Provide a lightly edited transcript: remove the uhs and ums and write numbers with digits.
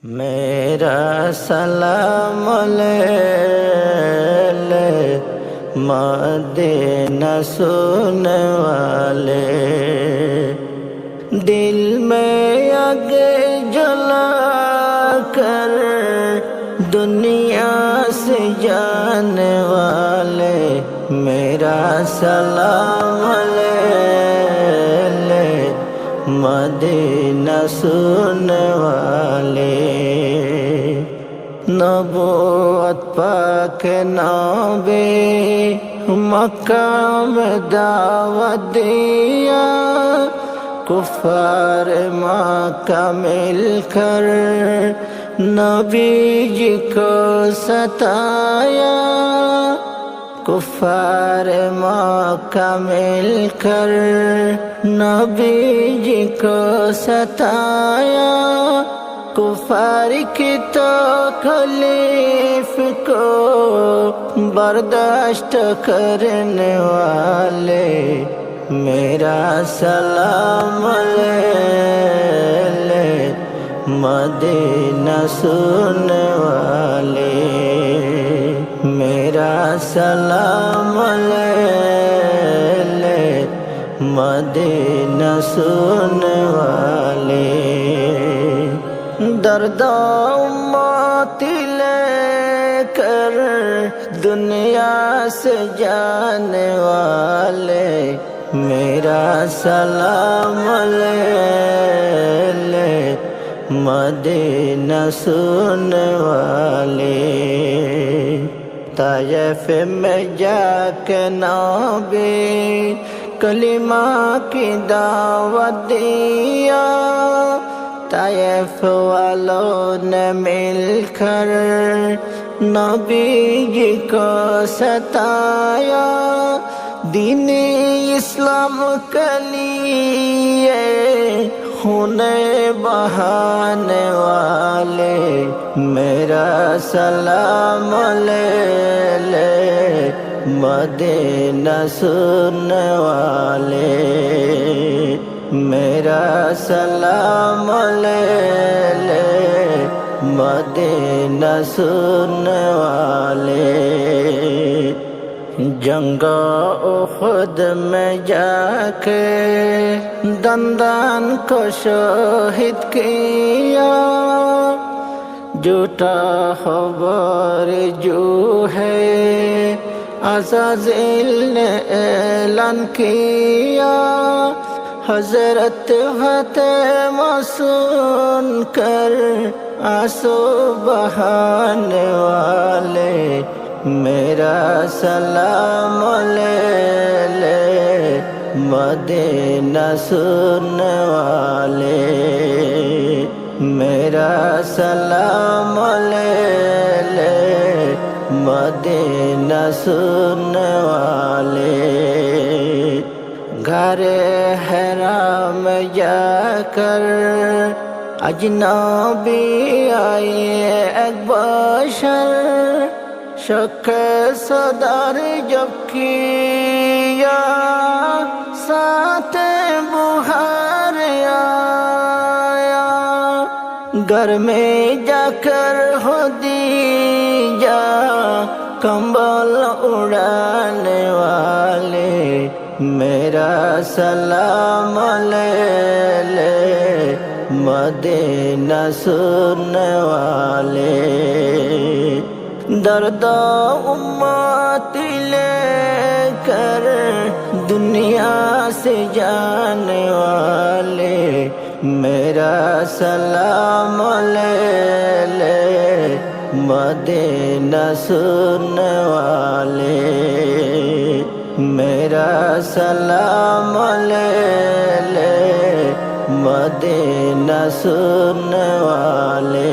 میرا سلام لے مدینہ سننے والے، دل میں آگ جلا کر دنیا سے جانے والے، میرا سلام لے مدینہ سننے والے۔ نبوت پاک نبی مکہ میں دعوت دیا، کفار مکہ مل کر نبی جی کو ستایا، کفار مکہ مل کر نبی جی کو ستایا، کفار کی تکلیف کو برداشت کرنے والے، میرا سلام لے مدینہ سننے والے، میرا سلام لے مدینہ سننے والے۔ درد امت لے کر دنیا سے جانے والے، میرا سلام لے مدینہ سننے والے۔ طائف میں جا کے نبی کلمہ کی دعوت دیا، طائف والوں نے مل کر نبی جی کو ستایا، دین اسلام کے لیے خون بہانے والے، میرا سلام لے مدینہ سننے والے، میرا سلام لے مدینہ سننے والے۔ جنگ احد میں جا کے دندان کو شہید کیا، جھوٹا خبر جو ہے عزازیل نے اعلان کیا، حضرت فاطمہ سن کر آنسو بہانے والے، میرا سلام لے مدینہ سننے والے، میرا سلام لے مدینہ سننے والے۔ گھر حرام میں جا کر اجنبی آئے ایک بشر، شک صدر جب کیا ساتھ بخار آیا، گھر میں جا کر ہو دیا کمبل اڑانے والے، میرا سلام لے مدینہ سننے والے۔ درد امت لے کر دنیا سے جانے والے، میرا سلام لے مدینہ سننے والے، میرا سلام لے مدینہ سننے والے۔